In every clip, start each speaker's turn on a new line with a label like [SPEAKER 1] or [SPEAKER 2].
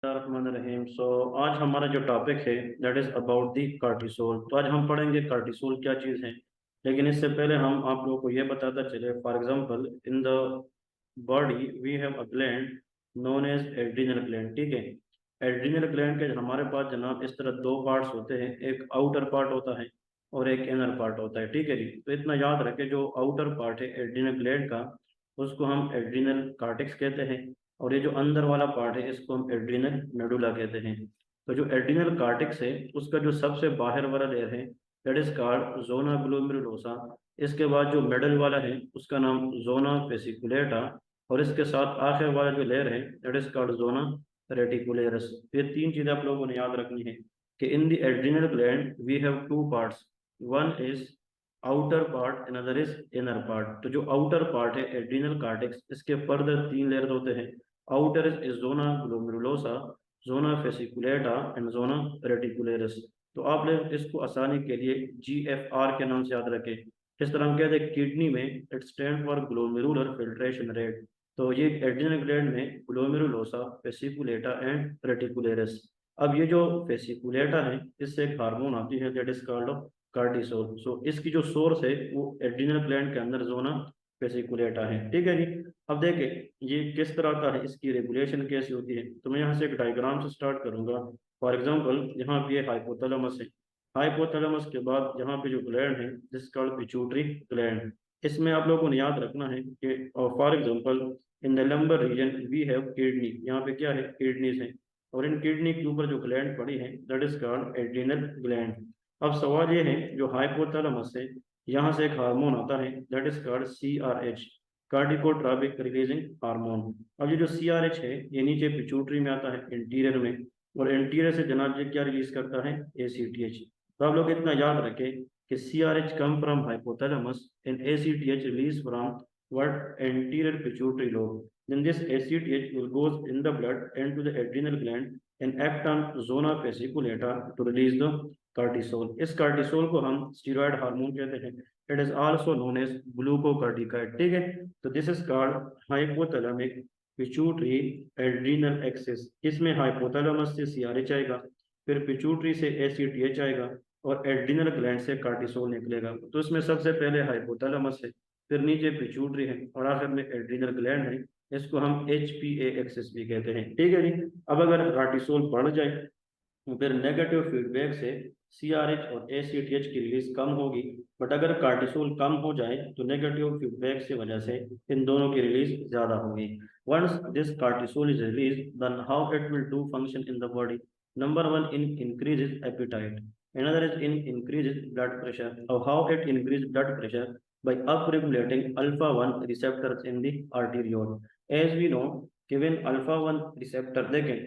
[SPEAKER 1] रहीम। आज हमारा जो टॉपिक है that is about the cortisol. तो आज हम पढ़ेंगे कार्टिसोल क्या चीज़ है। लेकिन इससे पहले हम आप लोगों को ये बताता चले, for example in the body we have a gland known as adrenal gland. ठीक है, एड्रीनल ग्लैंड के हमारे पास जनाब इस तरह दो पार्ट्स होते हैं, एक आउटर पार्ट होता है और एक इनर पार्ट होता है। ठीक है जी, तो इतना याद रखें, जो आउटर पार्ट है एड्रीनल ग्लैंड का उसको हम एड्रीनल कार्टेक्स कहते हैं, और ये जो अंदर वाला पार्ट है इसको हम एड्रीनल मेडुला कहते हैं। तो जो एड्रीनल कार्टेक्स है उसका जो सबसे बाहर वाला लेयर है that is called zona glomerulosa. इसके बाद जो मेडल वाला है उसका नाम जोना फेसिकुलेटा, और इसके साथ आखिर वाला जो लेयर है दैट इज कॉल्ड जोना रेटिकुलेरस। ये तीन चीजें आप लोगों ने याद रखनी है कि in the adrenal gland we have two parts, one is outer part another is inner part. तो जो आउटर पार्ट है एड्रीनल कार्टेक्स, इसके फर्दर तीन लेयर्स होते हैं। Outer is zona glomerulosa, zona fasciculata and zona reticularis. तो आप लोग इसको आसानी के लिए GFR के नाम से याद रखें। इस तरह हम कहते हैं किडनी में it stand for glomerular filtration rate. तो ये एड्रीनल ग्लैंड में ग्लोमेरुलोसा, फेसिकुलेटा एंड रेटिकुलेरस। अब ये जो फेसिकुलेटा है इससे एक हार्मोन आती है दैट इज कॉल्ड कार्टिसोल। सो इसकी जो सोर्स है वो एड्रीनल ग्लैंड के अंदर जोना फेसिकुलेटा है। ठीक है जी। अब देखें ये किस तरह का है, इसकी रेगुलेशन कैसी होती है। तो मैं यहाँ से एक डायग्राम से स्टार्ट करूंगा। फॉर एग्जांपल यहाँ पे हाइपोथैलेमस है। हाइपोथैलेमस के बाद यहाँ पे जो ग्लैंड है दिस कॉल्ड पिट्यूटरी ग्लैंड। इसमें आप लोगों को याद रखना है कि for example in the lumbar region we have kidney. यहाँ पे क्या है, किडनीज है, और इन किडनी के ऊपर जो ग्लैंड पड़ी है that is called adrenal gland. अब सवाल ये है, जो हाइपोथैलेमस है यहाँ से एक हार्मोन आता है that is called CRH, corticotropic releasing hormone. अब ये जो CRH है ये नीचे पिट्यूटरी में आता है इंटीरियर में, और इंटीरियर से जनाब ये क्या रिलीज करता है, ACTH। तो आप लोग इतना याद रखें कि CRH come from hypothalamus and ACTH release from what anterior pituitary lobe. Then this ACTH will goes in the blood and to the adrenal gland and act on zona fasciculata to release the cortisol. इस cortisol को हम steroid hormone कहते हैं। It is also known as glucocorticoid. ठीक है, तो this is called hypothalamic pituitary adrenal axis. इसमें hypothalamus से CRH आएगा, फिर पिट्यूटरी से ACTH आएगा, और एड्रीनल ग्लैंड से कार्टिसोल निकलेगा। तो इसमें सबसे पहले हाइपोथैलेमस है, फिर नीचे पिट्यूटरी है, और आखिर में एड्रीनल ग्लैंड है। इसको हम HPA एक्सिस भी कहते हैं। ठीक है जी। अब अगर कार्टिसोल बढ़ जाए फिर नेगेटिव फीडबैक से CRH और ACTH की रिलीज कम होगी। बट अगर कार्टिसोल कम हो जाए तो नेगेटिव फीडबैक से वजह से इन दोनों की रिलीज ज्यादा होगी। Once this cortisol is release then how it will do function in the body. Number one, in increases appetite, another is in increases blood pressure. How it increases blood pressure? By upregulating alpha 1 receptors in the arteriole. As we know कि when alpha 1 receptor देखें,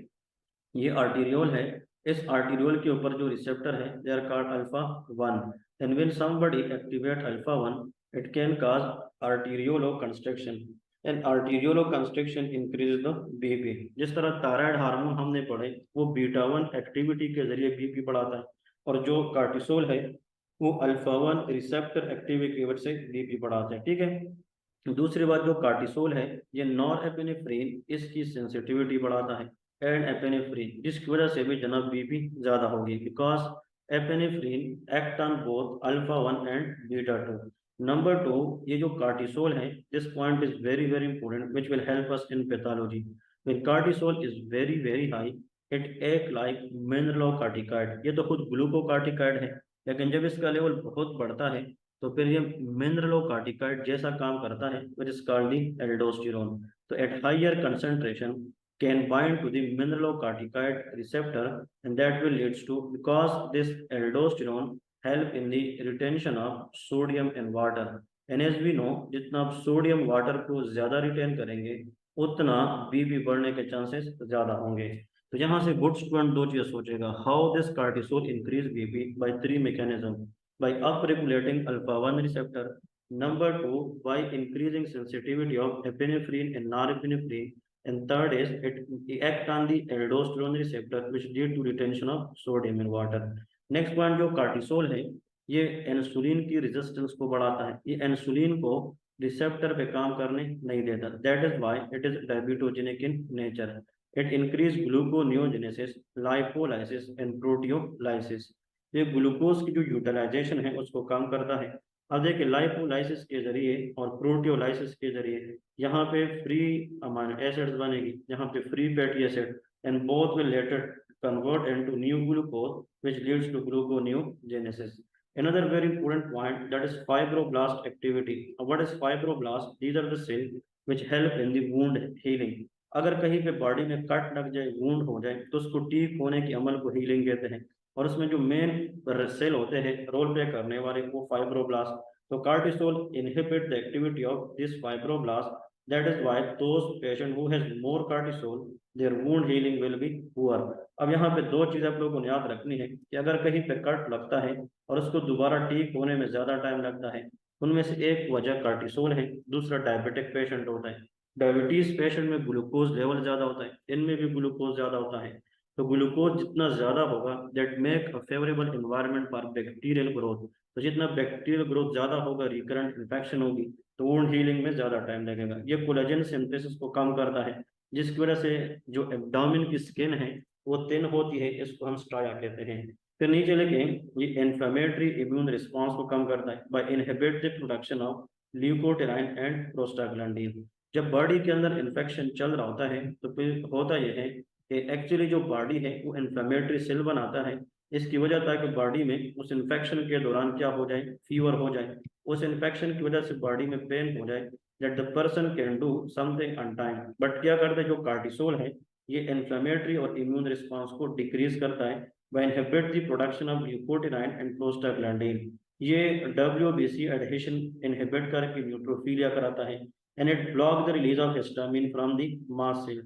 [SPEAKER 1] ये arteriole है, इस arteriole के ऊपर जो receptor है they are called alpha 1। And when somebody activate alpha 1 it can cause arteriolar constriction, and arteriolar constriction increase the BP. जिस तरह थायराइड हार्मोन हमने पढ़े वो बीटा 1 एक्टिविटी के जरिए बीपी बढ़ाता है, और जो कार्टिसोल है वो अल्फा 1 रिसेप्टर एक्टिविटी की वजह से बीपी बढ़ाता है। ठीक है, दूसरी बात जो कार्टिसोल है ये नॉर एपिनेफ्रिन इसकी सेंसिटिविटी बढ़ाता है, एंड एपेनेफ्रीन, जिसकी वजह से भी जनाब बीपी ज्यादा होगी, because epinephrine act on both alpha 1 and beta 2। Number two, ये जो कार्टिसोल है this point is very very important which will help us in pathology. When cortisol is very very high it act like mineralocorticoid. ये तो खुद ग्लूकोकार्टिकाइड है, लेकिन जब इसका लेवल बहुत बढ़ता है तो फिर ये मिनरलोकार्टिकाइड जैसा काम करता है विच इज कॉल्ड एल्डोस्टेरोन। तो at higher concentration can bind to the mineralocorticoid receptor, and that will leads to, because this aldosterone help in the retention of sodium and water, and as we know जितना आप sodium water को ज्यादा retain करेंगे उतना BP बढ़ने के chances ज्यादा होंगे। तो यहाँ से गुड स्टूडेंट दो चीज सोचेगा, how this cortisol increase BP by three mechanism, by up regulating alpha 1 receptor, number two by increasing sensitivity of epinephrine and norepinephrine, and third is it act on the aldosterone receptor which lead to retention of sodium in water. Next point, जो cortisol है ये insulin की resistance को बढ़ाता है, ये insulin को receptor पे काम करने नहीं देता, that is why it is diabetogenic in nature. It increase gluconeogenesis, lipolysis and proteolysis. ये ग्लूकोज की जो यूटिलाइजेशन है उसको कम करता है। अब देखिए लाइपोलाइसिस के जरिए और प्रोटियोलाइसिस के जरिए यहाँ पे फ्री अमाइनो एसिड्स बनेगी, यहाँ पे free fatty acid, and both will later convert into new glucose, which leads to gluconeogenesis. Another very important point, that is fibroblast activity. What is fibroblast? These are the cells which help in the wound healing. अगर कहीं पे body में cut लग जाए, wound हो जाए, तो उसको ठीक होने के अमल को हीलिंग कहते हैं। और उसमें जो मेन सेल होते हैं रोल प्ले करने वाले, वो फाइब्रोब्लास्ट। तो cortisol inhibit the activity of this fibroblast. That is why those patient who has more cortisol, their wound healing will be poor. अब यहाँ पे दो चीज आप लोगों को याद रखनी है कि अगर कहीं पे कट लगता है और उसको दोबारा ठीक होने में ज्यादा टाइम लगता है, उनमें से एक वजह कार्टिसोल है, दूसरा डायबिटिक पेशेंट होता है। डायबिटीज पेशेंट में ग्लूकोज लेवल ज्यादा होता है, इनमें भी ग्लूकोज ज्यादा होता है। तो ग्लूकोज जितना ज्यादा होगा, that make a favourable environment for bacterial growth. तो जितना बैक्टीरियल ग्रोथ ज्यादा होगा, रिकरेंट इन्फेक्शन होगी, तो वुंड हीलिंग में ज्यादा टाइम लगेगा। ये कोलेजन सिंथेसिस को कम करता है, जिसकी वजह से जो एब्डोमेन की स्किन है वो थिन होती है, इसको हम स्ट्राया कहते हैं। फिर नीचे लिखें, ये इन्फ्लेमेटरी इम्यून रिस्पांस को कम करता है by inhibit the production of leukotriene and prostaglandin. जब बॉडी के अंदर इन्फेक्शन चल रहा होता है तो फिर होता यह है कि एक्चुअली जो बॉडी है वो इन्फ्लेमेटरी सेल बनाता है। इसकी वजह, ताकि बॉडी में उस इन्फेक्शन के दौरान क्या हो जाए, फीवर हो जाए, उस इन्फेक्शन की वजह से बॉडी में पेन हो जाए, that the person can do something on time. But क्या करते हैं, जो कार्टिसोल है ये इन्फ्लेमेटरी और इम्यून रिस्पांस को डिक्रीज करता है by inhibit the production of leukotriene and prostaglandin. ये WBC एडहेशन इनहिबिट करके न्यूट्रोफिलिया कराता है, and it block the release of histamine from the mast cell.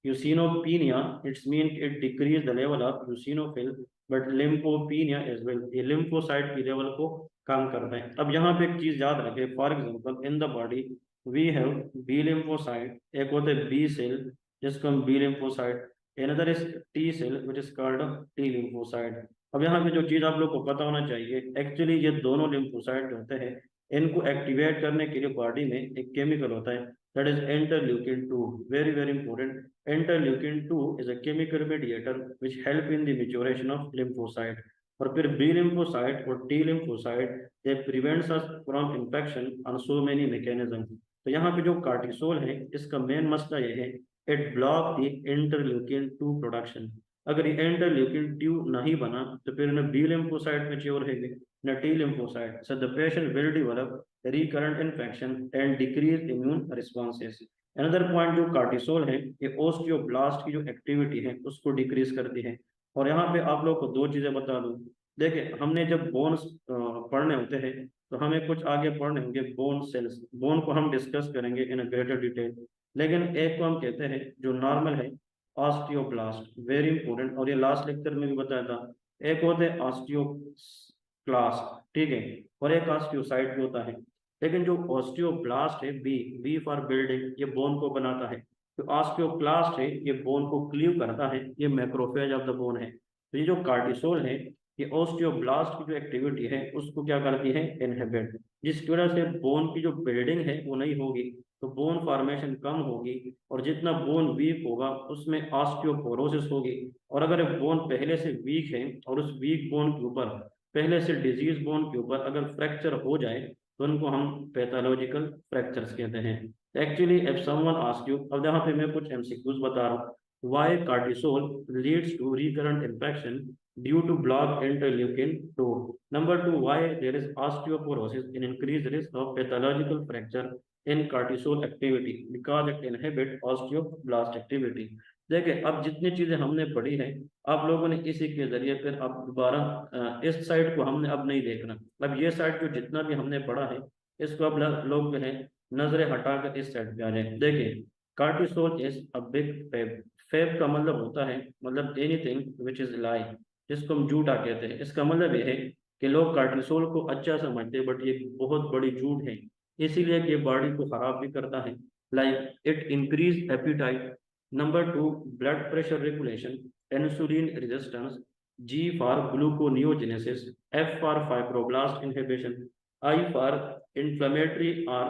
[SPEAKER 1] Eosinopenia, it's mean it decrease the level of eosinophil, but lymphopenia as well. ये lymphocyte की level को कम करता है। अब यहाँ पे एक चीज याद रखें, for example in the body we have B lymphocyte, एक होते हैं बी सेल जिसको हम B lymphocyte, another is T cell which is called T lymphocyte। अब यहाँ पे जो चीज आप लोग को पता होना चाहिए, एक्चुअली ये दोनों लिम्फोसाइट जो होते हैं, इनको एक्टिवेट करने के लिए बॉडी में एक केमिकल होता है, that is interleukin 2। Very very important. Interleukin 2 is a chemical mediator which help in the maturation of lymphocyte. और फिर बी लिम्फोसाइट और T lymphocyte, they prevents us from infection on so many mechanism. तो यहाँ पे जो cortisol है इसका main मसला ये है, it block the interleukin 2 production. अगर ये इंटरल्यूकिन 2 नहीं बना तो फिर न बी लिम्फोसाइट मैच्योर है न T lymphocyte. So the patient will develop recurrent infection and decreased immune responses. Another point, जो कार्टिसोल है ये ओस्टियोब्लास्ट की जो एक्टिविटी है उसको डिक्रीज करती है। और यहाँ पे आप लोग को दो चीजें बता दूं। देखिए हमने जब बोन्स पढ़ने होते हैं तो हमें कुछ आगे पढ़ने होंगे बोन सेल्स, बोन को हम डिस्कस करेंगे इन ग्रेटर डिटेल। लेकिन एक को हम कहते हैं जो नॉर्मल है, ऑस्टियोब्लास्ट, वेरी इंपॉर्टेंट, और ये लास्ट लेक्चर में भी बताया था। एक होते हैं ऑस्टियो क्लास, ठीक है, और एक ऑस्टियोसाइट भी होता है। लेकिन जो ऑस्टियोब्लास्ट है, बी, बी फॉर बिल्डिंग, ये बोन को बनाता है। जो ऑस्टियोक्लास्ट है ये बोन को क्लीव करता है, ये मैक्रोफेज ऑफ द बोन है। तो ये जो कार्टिसोल है ये ऑस्टियोब्लास्ट की जो एक्टिविटी है उसको क्या करती है, इनहिबिट, जिसकी वजह से बोन की जो बिल्डिंग है वो नहीं होगी, तो बोन फॉर्मेशन कम होगी। और जितना बोन वीक होगा उसमें ऑस्टियोपोरोसिस होगी। और अगर बोन पहले से वीक है और उस वीक बोन के ऊपर पहले से डिजीज बोन के ऊपर अगर फ्रैक्चर हो जाए तो उनको हम पैथोलॉजिकल फ्रैक्चर्स कहते हैं। Actually if someone ask you, अब यहाँ पे मैं कुछ एमसीक्यूज बता रहा हूँ, why cortisol leads to recurrent infection due to block interleukin 2। Number 2, why there is osteoporosis in increase risk of pathological fracture in cortisol activity because it inhibit osteoblast activity. देखिए अब जितनी चीजें हमने पढ़ी है आप लोगों ने इसी के जरिए, फिर अब दोबारा इस साइड को हमने अब नहीं देखना। अब ये साइड जो जितना भी हमने पढ़ा है इसको अब लोग जो है नजरें हटाकर इस साइड पे आ जाए। देखिए cortisol is a big Feb, Feb का मतलब होता है, मतलब एनीथिंग विच इज लाई, जिसको हम झूठा कहते हैं। इसका मतलब ये है कि लोग कार्टिसोल को अच्छा समझते हैं बट ये बहुत बड़ी झूठ है, इसीलिए कि बॉडी को खराब भी करता है। Like it increase appetite. Number 2, blood pressure regulation, insulin resistance, G for gluconeogenesis, F for fibroblast inhibition, I for inflammatory और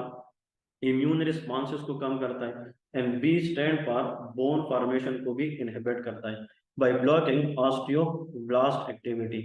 [SPEAKER 1] इम्यून रिस्पॉन्सेस को कम करता है। And B stand for bone formation को भी इनहिबिट करता है by blocking osteoblast activity.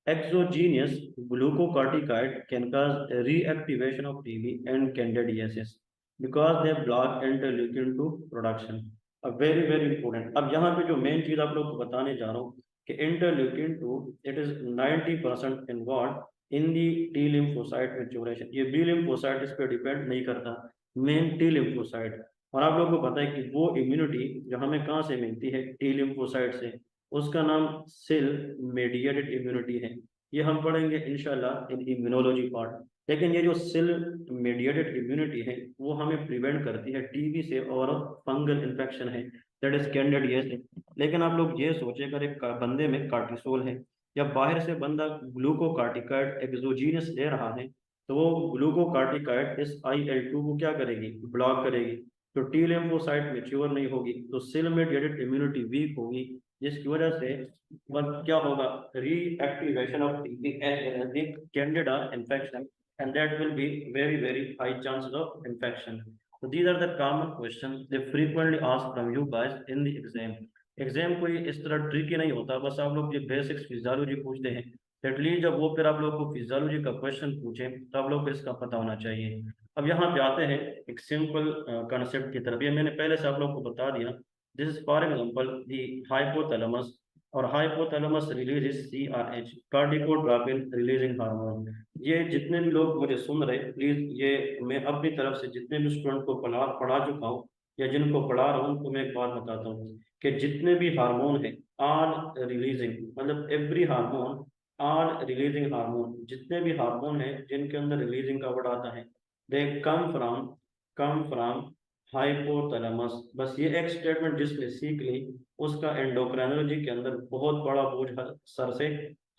[SPEAKER 1] Exogenous glucocorticoid can cause reactivation of TB and candidiasis because they block interleukin 2 production. अब वेरी वेरी इंपॉर्टेंट, अब यहाँ पे जो मेन चीज आप लोग को बताने जा रहा हूँ कि interleukin 2 it is 90% involve in the T lymphocyte maturation. ये बी लिम्फोसाइट इस पे डिपेंड नहीं करता, मेन टी लिम्फोसाइट। और आप लोगों को पता है कि वो इम्यूनिटी जो हमें कहाँ से मिलती है टी लिम्फोसाइट से, उसका नाम सेल मेडिएटेड इम्यूनिटी है। ये हम पढ़ेंगे इंशाल्लाह इन इम्यूनोलॉजी पार्ट। लेकिन ये जो सेल मेडिएटेड इम्यूनिटी है वो हमें प्रिवेंट करती है टीबी से और फंगल इन्फेक्शन है, दैट इज कैंडिडियासिस है। लेकिन आप लोग ये सोचे अगर एक बंदे में कार्टिसोल है या बाहर से बंदा ग्लूकोकार्टिकाइड एक्सोजीनस ले रहा है, तो वो ग्लूकोकार्टिकाइड इस IL-2 को क्या करेगी, ब्लॉक करेगी। तो टी लिम्फोसाइट मैच्योर नहीं होगी, तो सेल मेडिएटेड इम्यूनिटी वीक होगी, जिसकी वजह से क्या होगा, reactivation of Candida infection, and that will be very very high chances of infection. So these are the common questions they frequently ask from you guys in the exam. Exam कोई इस तरह tricky नहीं होता, बस आप लोग ये basics physiology पूछते हैं, एटलीस्ट जब वो फिर आप लोग को फिजियोलॉजी का क्वेश्चन पूछे तो आप लोग को इसका पता होना चाहिए। अब यहाँ पे आते हैं एक सिंपल कॉन्सेप्ट की तरफ। ये मैंने पहले से आप लोग को बता दिया, this is for example the hypothalamus, और hypothalamus release CRH, corticotropin releasing hormone. ये जितने भी लोग मुझे सुन रहे प्लीज, ये मैं अपनी तरफ से जितने भी स्टूडेंट को पढ़ा चुका हूँ या जिनको पढ़ा रहा हूँ, उनको मैं एक बात बताता हूँ कि जितने भी हार्मोन है आर रिलीजिंग, मतलब every hormone are releasing hormone, जितने भी हार्मोन है जिनके अंदर रिलीजिंग का वर्ड आता है, दे कम फ्रॉम हाइपोथैलेमस। बस ये एक स्टेटमेंट जिसने सीख ली उसका एंडोक्राइनोलॉजी के अंदर बहुत बड़ा बोझ सर से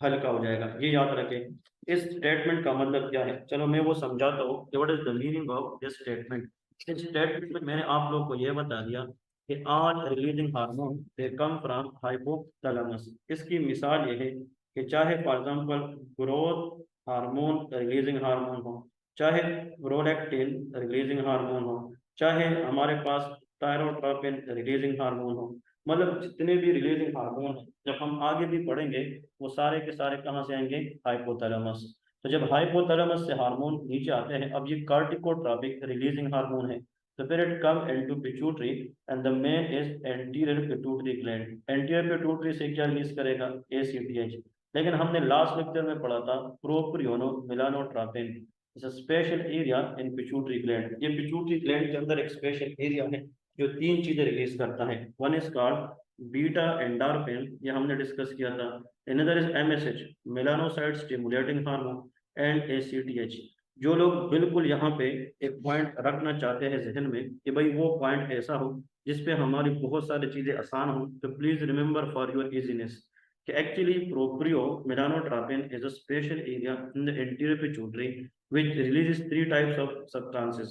[SPEAKER 1] हल्का हो जाएगा, ये याद रखें। इस स्टेटमेंट का मतलब क्या है, चलो मैं वो समझाता हूँ कि what is the meaning of this statement. इस स्टेटमेंट में मैंने आप लोग को ये बता दिया कि all releasing hormone they come from hypothalamus. इसकी मिसाल ये है कि चाहे for example growth hormone releasing hormone हो, चाहे प्रोलैक्टिन रिलीजिंग हार्मोन हो, चाहे हमारे पास थायरोट्रोपिन रिलीजिंग हार्मोन हो, मतलब जितने भी रिलीजिंग हार्मोन हैं जब हम आगे भी पढ़ेंगे वो सारे के सारे कहाँ से आएंगे, हाइपोथैलेमस। तो जब हाइपोथैलेमस से हार्मोन नीचे आते हैं, अब ये कार्टिकोट्रोपिक रिलीजिंग हार्मोन है, तो फिर it come into pituitary and the main is anterior pituitary gland. Anterior pituitary से क्या रिलीज करेगा, ACTH। लेकिन हमने लास्ट लेक्चर में पढ़ा था proopio melanotropin, special area in pituitary gland. ये पिट्यूटरी ग्लैंड के अंदर एक स्पेशल एरिया है जो तीन चीजें रिलीज करता है। One is called beta endorphin, ये हमने डिस्कस किया था। Another is MSH, melanocyte stimulating hormone, and ACTH। जो लोग बिल्कुल यहाँ पे एक पॉइंट रखना चाहते हैं जहन में कि भाई वो पॉइंट ऐसा हो जिसपे हमारी बहुत सारी चीजें आसान हो, तो please remember for your easiness कि actually proopio melanotropin is a special area in the anterior pituitary which releases three types of substances,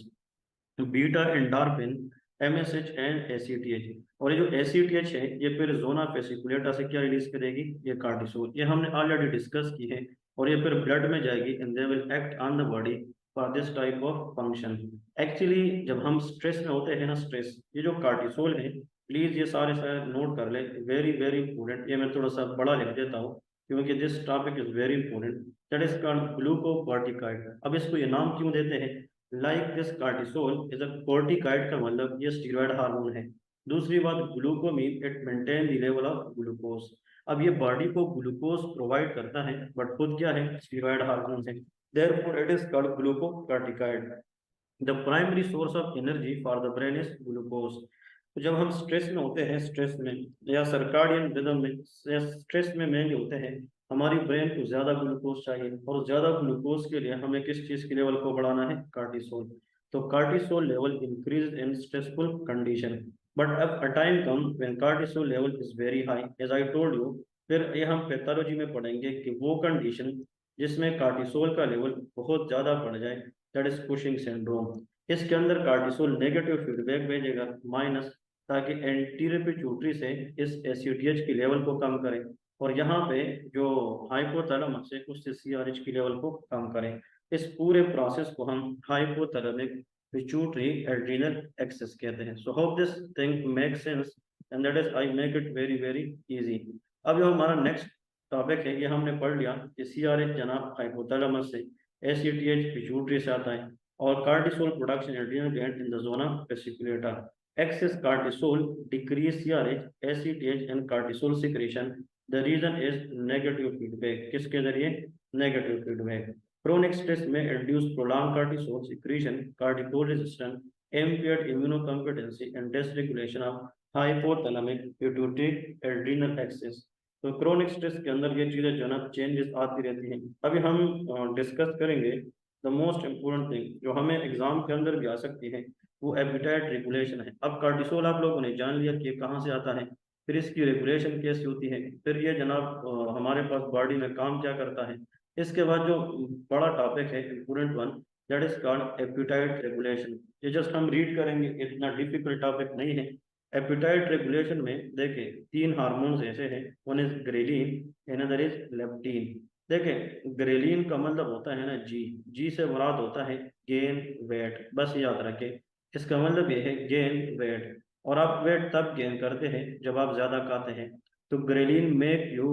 [SPEAKER 1] beta endorphin, MSH and ACTH। और ये जो ACTH है ये फिर जोना फेसिकुलेटा से क्या रिलीज करेगी, ये कार्टिसोल, ये हमने ऑलरेडी डिस्कस की है। और ये फिर ब्लड में जाएगी and they will act on the body for this type of function. Actually जब हम स्ट्रेस में होते हैं ना, स्ट्रेस, ये जो कार्टिसोल है, प्लीज ये सारे सारे नोट कर ले, वेरी वेरी इंपॉर्टेंट। ये मैं थोड़ा सा बड़ा लिख देता हूँ क्योंकि this topic is very important, that is called glucocorticoid. अब इसको ये नाम क्यों देते हैं, like this cortisol is a corticoid, का मतलब ये स्टीरॉयड हार्मोन है। दूसरी बात ग्लूकोमीन, it maintain the level of glucose. अब ये बॉडी को ग्लूकोज प्रोवाइड करता है बट खुद क्या है, स्टीरॉयड हार्मोन है, therefore it is called glucocorticoid. The primary source of energy for the brain is glucose. तो जब हम स्ट्रेस में होते हैं, स्ट्रेस में या सर्काडियन रिदम में या स्ट्रेस में मेनली होते हैं, हमारी ब्रेन को ज्यादा ग्लूकोज चाहिए, और ज्यादा ग्लूकोज के लिए हमें किस चीज के लेवल को बढ़ाना है, कार्टिसोल। तो cortisol level increase in stressful condition, but अब a time come when cortisol level is very high, as I told you. फिर ये हम पैथोलॉजी में पढ़ेंगे कि वो कंडीशन जिसमें कार्टिसोल का लेवल बहुत ज्यादा बढ़ जाए, दैट इज कुशिंग सिंड्रोम। इसके अंदर कार्टिसोल नेगेटिव फीडबैक भेजेगा, माइनस, ताकि एंटीरियर पिट्यूटरी से इस ACTH की लेवल को कम करें, और यहाँ पे जो हाइपोथैलेमस है उससे CRH की लेवल को कम करें। इस पूरे प्रोसेस को हम हाइपोथैलेमिक पिट्यूटरी एड्रीनल एक्सेस कहते हैं। So hope this thing make sense and that is I make it very very easy. अब जो हमारा नेक्स्ट टॉपिक है ये हमने पढ़ लिया कि सीआरएच जनाब हाइपोथैलेमस से, एसीटीएच पिट्यूटरी से आता है, और cortisol production adrenal gland in the zona fasciculata. Excess cortisol decrease CRH, ACTH and cortisol secretion. The reason is negative feedback. किसके जरिए? Negative feedback. Chronic stress may induce prolonged cortisol secretion, cortisol resistance, impaired immunocompetency and dysregulation of hypothalamic pituitary adrenal axis. तो chronic stress के अंदर ये चीजें जो ना changes आती रहती हैं। अभी हम डिस्कस करेंगे द मोस्ट इम्पोर्टेंट थिंग जो हमें एग्जाम के अंदर भी आ सकती है, वो एपिटाइट रेगुलेशन है। अब कार्टिसोल आप लोगों ने जान लिया कि कहाँ से आता है, फिर इसकी रेगुलेशन कैसे होती है, फिर ये जनाब हमारे पास बॉडी में काम क्या करता है। इसके बाद जो बड़ा टॉपिक है important one, that is called appetite regulation. ये जस्ट हम रीड करेंगे, इतना डिफिकल्ट टॉपिक नहीं है। एपिटाइट रेगुलेशन में देखिए तीन हार्मोन्स ऐसे हैं, one is ghrelin, another is leptin. देखिए ग्रेलिन का मतलब होता है ना जी, जी से मुराद होता है गेन वेट, बस याद रखें। इसका मतलब ये है गेन वेट, और आप वेट तब गेन करते हैं जब आप ज्यादा खाते हैं। तो ग्रेलिन मेक यू,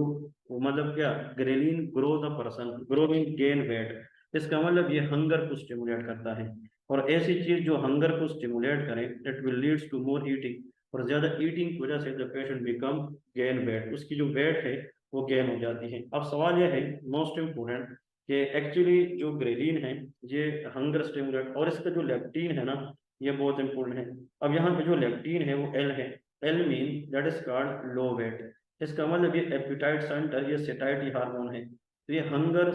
[SPEAKER 1] मतलब क्या, ghrelin grow the person, grow mean gain weight. इसका मतलब ये हंगर को स्टिमुलेट करता है, और ऐसी चीज जो हंगर को स्टिमुलेट करे it will leads to more eating, और ज्यादा ईटिंग की वजह से the patient become gain weight, उसकी जो वेट है वो गेन हो जाती है। अब सवाल यह है मोस्ट इम्पोर्टेंट कि एक्चुअली जो ग्रेलिन है ये हंगर स्टिमुलेट, और इसका जो लेप्टिन है ना ये बहुत इंपॉर्टेंट है। अब यहाँ पे जो लेप्टिन है वो एल है, L mean that is called low weight. इसका मतलब ये एपिटाइट सेंटर, ये सेटाइटी हार्मोन है, तो ये हंगर,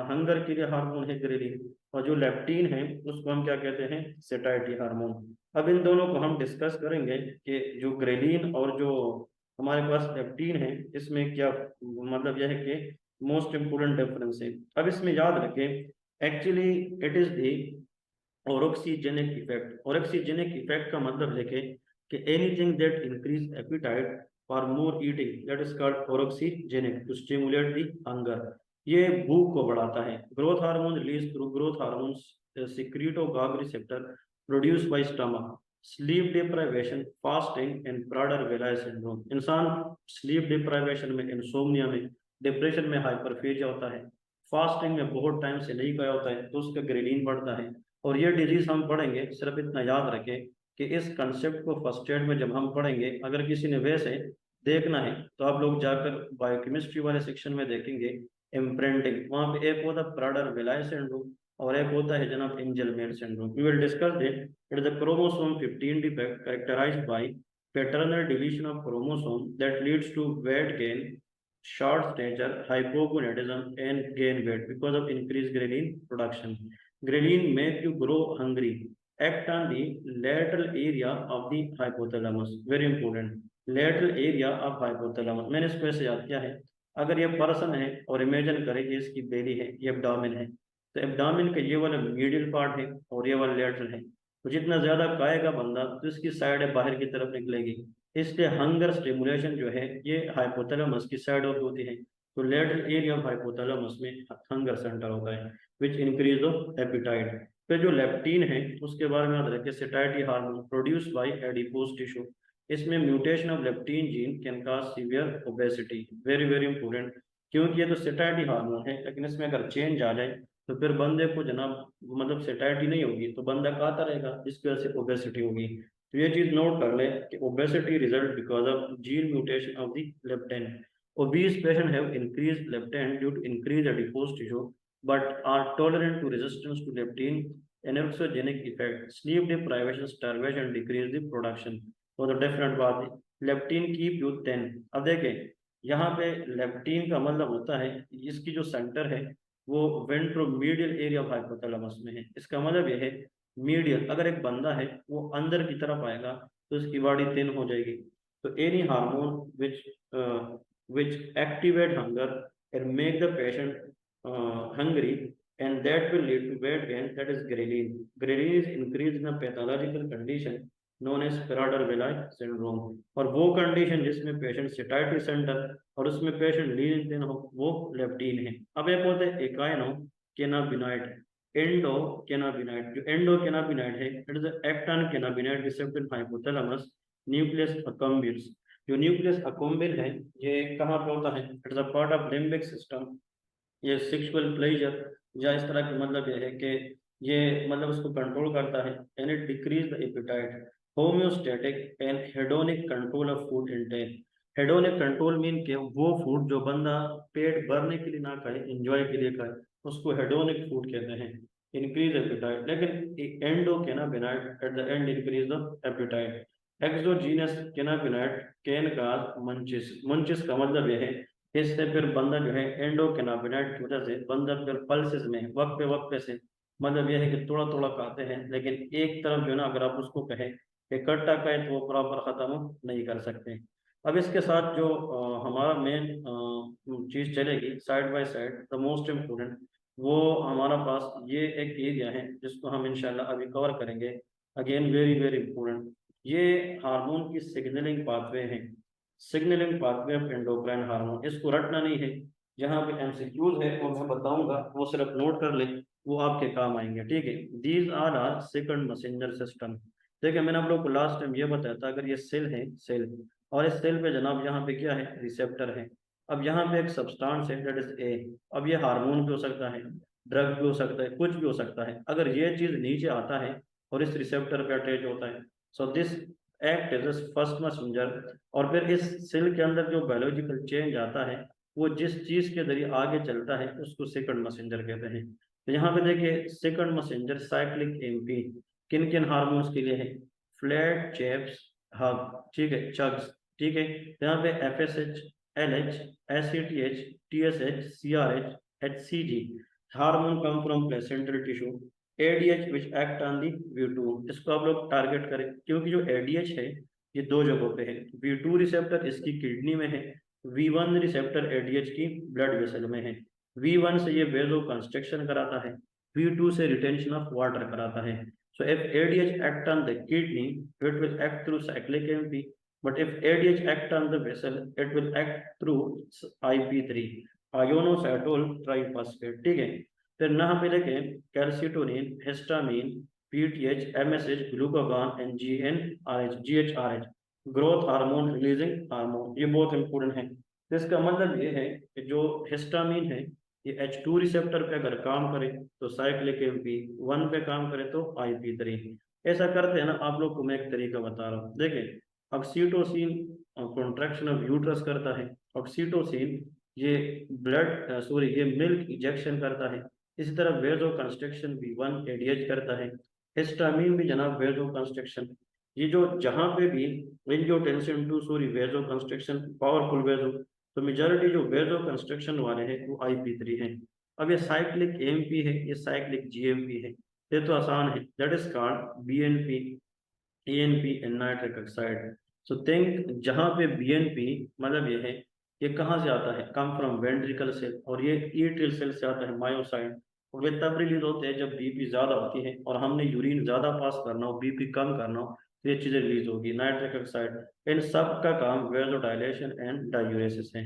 [SPEAKER 1] हंगर के लिए हार्मोन है ग्रेलिन, और जो लेप्टिन है उसको हम क्या कहते हैं, सेटाइटी हार्मोन। अब इन दोनों को हम डिस्कस करेंगे कि जो ग्रेलिन और जो हमारे पास लेप्टिन है इसमें क्या मतलब यह है कि मोस्ट इम्पोर्टेंट डिफरेंस है। अब इसमें याद रखें actually it is the orexigenic effect. Orexigenic effect का मतलब देखें कि anything that increase appetite for more eating that is called orexigenic to stimulate the hunger. ये भूख को बढ़ाता है। Growth hormone release through growth hormones secretogogue receptor produced by stomach, sleep deprivation, fasting and Prader-Willi syndrome। इंसान sleep deprivation में, insomnia में, depression में, हाइपरफेजिया होता है, फास्टिंग में बहुत टाइम से नहीं गया होता है तो उसका ग्रेलिन बढ़ता है। और ये डिजीज हम पढ़ेंगे, सिर्फ इतना याद रखें कि इस कंसेप्ट को फर्स्ट एड में जब हम पढ़ेंगे, अगर किसी ने वैसे देखना है तो आप लोग जाकर बायोकेमिस्ट्री वाले सेक्शन में देखेंगे इम्प्रिंटिंग, वहाँ पे एक होता है प्राडर विलाय सिंड्रोम और एक होता है जनाब Angelman syndrome. We will discuss it. It is the chromosome 15 defect characterized by paternal deletion of chromosome that leads to weight gain, short stature, hypogonadism, and gain weight because of increased ghrelin production. Ghrelin make you grow hungry. Act on the lateral area of the hypothalamus. Very important. Lateral area of hypothalamus. मैंने इसको ऐसे याद किया है, अगर ये person है और इमेजिन करें कि इसकी बेली है, ये एब्डामिन है, तो एब्डामिन का ये वाला मीडियल पार्ट है और ये वाला लेटरल है। तो जितना ज्यादा खाएगा बंदा तो इसकी साइड बाहर की तरफ निकलेगी। इसलिए हंगर स्टिमुलेशन जो है ये हाइपोथैलेमस की साइड ऑफ होती है। तो लेटरल एरिया ऑफ हाइपोथैलेमस में हंगर सेंटर होता है विच इंक्रीज द एपिटाइट। फिर जो लेप्टिन है उसके बारे में याद रखें, satiety hormone produced by adipose tissue. इसमें mutation of leptin gene can cause severe obesity. Very very important, क्योंकि ये तो सेटाइटी हार्मोन है, लेकिन इसमें अगर चेंज आ जाए तो फिर बंदे को जनाब मतलब सेटाइटी नहीं होगी तो बंदा खाता रहेगा, जिसकी वजह से ओबेसिटी होगी। तो ये चीज नोट कर ले कि obesity result because of gene mutation of the leptin. obese patient have increased leptin due to increased adipose tissue but are tolerant to resistance to leptin anorexogenic effect, sleep deprivation, starvation decrease the production। तो different बात है, leptin keep you thin. अब देखें यहाँ पे leptin का मतलब होता है इसकी जो सेंटर है वो वेंट्रोमीडियल एरिया ऑफ हाइपोथैलेमस में है। इसका मतलब यह है मीडियल, अगर एक बंदा है वो अंदर की तरफ आएगा तो उसकी बॉडी थिन हो जाएगी। तो any hormone which activate hunger and make the patient hungry, and that will lead to weight gain, that is ghrelin. Ghrelin is increased in a pathological condition known as Prader-Willi syndrome। और वो condition जिसमें patient सेटाइटी centre और उसमें patient लीन thin हो वो leptin है। अब एक होता है एकाइनो कैनाबिनॉइड। एंडो कैनाबिनाइड, जो एंडो कैनाबिनाइड है it is acting cannabinoid receptor in hypothalamus nucleus accumbens. जो न्यूक्लियस अकम्बियल है ये कहाँ पे होता है, it is a part of limbic system. ये सेक्सुअल प्लेजर या इस तरह की मतलब ये है कि ये मतलब उसको कंट्रोल करता है, and it decrease the apatite, homeostatic and hedonic control of food intake. Hedonic control mean के वो फूड जो बंदा पेट भरने के लिए ना खाए, एंजॉय के लिए खाए, उसको हेडोनिक फूड कहते हैं, इंक्रीज एपेटाइट। लेकिन endocannabinoid at the end increase the appetite. Exogenous cannabinoid can cause munchies, munchies का मतलब यह है, इससे फिर बंदा जो है एंडोकेनाबिनाइड की वजह से बंदा फिर पल्सेस में वक्त पे से मतलब यह है कि थोड़ा थोड़ा खाते हैं, लेकिन एक तरफ जो है ना अगर आप उसको कहें कि इकट्ठा कहें तो वो प्रॉपर खत्म नहीं कर सकते। अब इसके साथ जो हमारा मेन चीज चलेगी side by side, the most important, वो हमारा पास ये एक एरिया है जिसको हम इंशाल्लाह अभी कवर करेंगे। अगेन वेरी वेरी इंपॉर्टेंट, ये हार्मोन की सिग्नलिंग पाथवे है, signalling pathway of endocrine hormone, इसको रटना नहीं है। जहाँ पे एमसीक्यूज है वो मैं बताऊंगा, वो सिर्फ नोट कर ले, वो आपके काम आएंगे, ठीक है। These are are second messenger system. देखिए मैंने आप लोग को लास्ट टाइम ये बताया था, अगर ये सेल है सेल, और इस सेल पे जनाब यहाँ पे क्या है, रिसेप्टर है। अब यहाँ पे एक सब्सटेंस है दैट इज ए। अब ये हार्मोन भी हो सकता है, ड्रग भी हो सकता है, कुछ भी हो सकता है। अगर ये चीज नीचे आता है और इस रिसेप्टर पे अटैच होता है, so this act as first messenger. और फिर इस सेल के अंदर जो बायोलॉजिकल चेंज आता है, वो जिस चीज के जरिए आगे चलता है उसको सेकंड मैसेंजर कहते हैं। तो यहाँ पे देखिए सेकंड मैसेंजर साइक्लिक एमपी किन किन हार्मोन्स के लिए है, फ्लैट चेप्स हग, ठीक है, चग्स, ठीक है। तो यहाँ पे FSH, LH, SCTH, TSH, CRH, HCG hormone come from placental tissue. ADH which act on the V2, इसको आप लोग टारगेट करें, क्योंकि जो एडीएच है ये दो जगहों पे है। V2 रिसेप्टर इसकी किडनी में है, V1 रिसेप्टर एडीएच की ब्लड वेसल में है। V1 से ये वेजो कंस्ट्रक्शन कराता है, V2 से रिटेंशन ऑफ वाटर कराता है। So if ADH act on the kidney, it will act through cyclic AMP. But if ADH act on the vessel, it will act through IP3, ionocytol triphosphate, ठीक है। फिर ना हम मिलेंगे calcitonin, histamine, PTH, MSH, glucagon and GHRH, growth hormone releasing hormone, ये बहुत important है। तो इसका मतलब ये है कि जो हिस्टामिन है ये H2 रिसेप्टर पे अगर काम करे तो साइक्लिक MP1 पे काम करे तो IP3। ऐसा करते हैं ना, आप लोग को मैं एक तरीका बता रहा हूँ, देखें। ऑक्सीटोसिन कॉन्ट्रैक्शन ऑफ यूट्रस करता है, ऑक्सीटोसिन ये ब्लड सॉरी ये मिल्क इजेक्शन करता है। इसी तरह वेजो कंस्ट्रक्शन B1 एडीएच करता है, हिस्टामिन भी जनाब वेजो कंस्ट्रक्शन। ये जो जहाँ पे भी angiotensin two sorry vasoconstriction powerful vaso, तो मेजॉरिटी जो वेजो कंस्ट्रक्शन वाले हैं वो IP3 हैं। अब ये साइक्लिक एमपी है, ये साइक्लिक जीएमपी है, ये तो आसान है, that is called BNP, ANP and nitric oxide. So think जहाँ पे बीएनपी मतलब ये है, ये कहाँ से आता है, कम फ्रॉम वेंट्रिकल सेल, और ये ईट्रियल सेल से आता है मायोसाइड। और वे तब रिलीज होते हैं जब बीपी ज्यादा होती है और हमने यूरिन ज्यादा पास करना हो, बीपी कम करना हो, तो ये चीजें रिलीज होगी, नाइट्रिक ऑक्साइड। इन सब का काम वेजोडाइलेशन एंड डायूरेसिस है।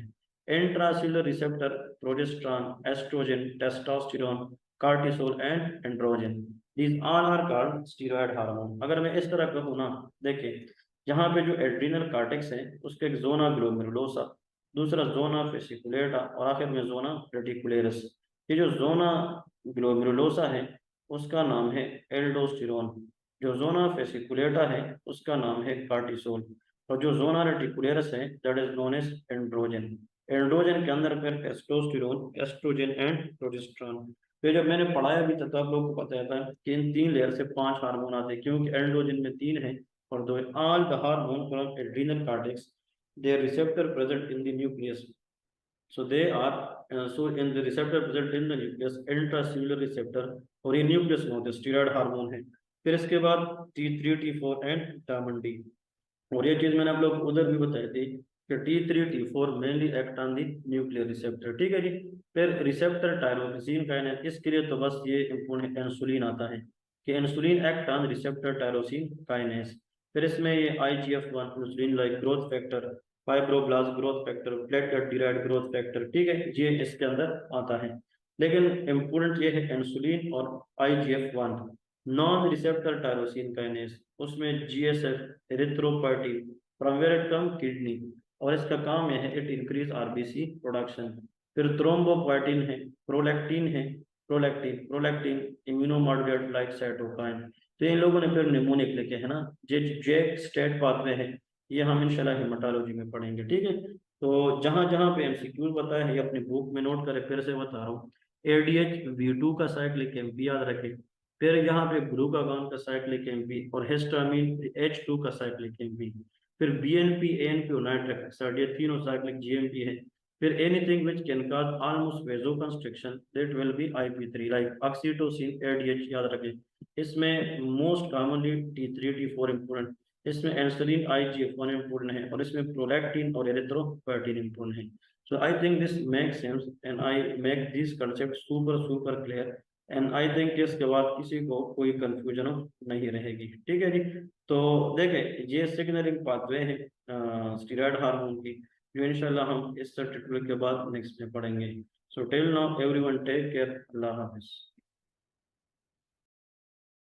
[SPEAKER 1] Intracellular receptor progesterone, estrogen, testosterone, cortisol and androgen, these all are called steroid hormone. अगर मैं इस तरह कहूँ ना, देखिए यहाँ पे जो एड्रीनल कार्टेक्स है उसके एक जोना ग्लोमेरुलोसा, दूसरा जोना फेसिकुलेटा और आखिर में जोना रेटिकुलेरस। ये जो जोना ग्लोमेरुलोसा है उसका नाम है एल्डोस्टेरोन, जो जोना फेसिकुलेटा है उसका नाम है कार्टिसोल, और जो जोना रेटिकुलेरस है that is known as androgen. Androgen के अंदर फिर टेस्टोस्टेरोन, एस्ट्रोजन एंड प्रोजेस्टेरॉन। तो जब मैंने पढ़ाया भी था तो आप लोगों को पता था कि इन तीन लेयर से पांच हार्मोन आते हैं, क्योंकि एंड्रोजन में तीन है और दो है। All the hormone from adrenal cortex, their receptor present in the nucleus, so they are so in the receptor present in the nucleus, intracellular receptor, और ये न्यूक्लियस में होते हैं, स्टीरॉयड हार्मोन है। फिर इसके बाद T3 T4 and vitamin D. और ये चीज मैंने आप लोग को उधर भी बताई थी कि T3 T4 mainly act on the nuclear receptor, ठीक है जी। फिर रिसेप्टर टायरोसिन काइनेस, इसके लिए तो बस ये इंपोर्टेंट इंसुलिन आता है कि insulin act on receptor tyrosine kinase. फिर इसमें ये IGF-1 insulin like growth factor, fibroblast growth factor, platelet derived growth factor, ठीक है, ये इसके अंदर आता है। लेकिन इम्पोर्टेंट ये है इंसुलिन और IGF-1 non receptor tyrosine kinase, उसमें GSF erythropoietin from where it come kidney, और इसका काम यह है इट इंक्रीज RBC प्रोडक्शन। फिर थ्रोम्बोपोइटिन है, प्रोलैक्टिन है, प्रोलैक्टिन इम्यूनोमॉड्यूलेटर लाइक साइटोकाइन। तो इन लोगों ने फिर निमोनिक लिखे है ना, जे जेक स्टेट पाथवे है, ये हम इंशाल्लाह हेमाटोलॉजी में पढ़ेंगे, ठीक है। तो जहां जहां पे MCQ बताया है ये अपनी बुक में नोट करें, फिर से बता रहा हूँ। ADH-V2 का साइक्लिक एमपी याद रखें, फिर यहाँ पे ग्लूकागॉन का साइक्लिक एमपी, और हिस्टामिन H2 का साइक्लिक एमपी, फिर BNP ANP और नाइट्रिक ऑक्साइड, ये तीनों साइक्लिक GMP है। फिर anything which can cause almost वेजोकंस्ट्रिक्शन that will be IP3 like oxytocin ADH याद रखें। इसमें most commonly T3 T4 important, इसमें इंसुलिन IGF-1 इम्पोर्टेंट है, और इसमें प्रोलैक्टिन और एरिथ्रोपोइटिन इम्पोर्टेंट है। So I think this makes sense and I make this concept super clear and I think कि इसके बाद किसी को कोई कंफ्यूजन नहीं रहेगी, ठीक है जी। तो देखें ये सिग्नलिंग पाथवे है स्टीरॉयड हार्मोन की, जो इंशाल्लाह हम इस ट्यूटोरियल के बाद नेक्स्ट में पढ़ेंगे। So till now everyone take care, Allah हाफिज।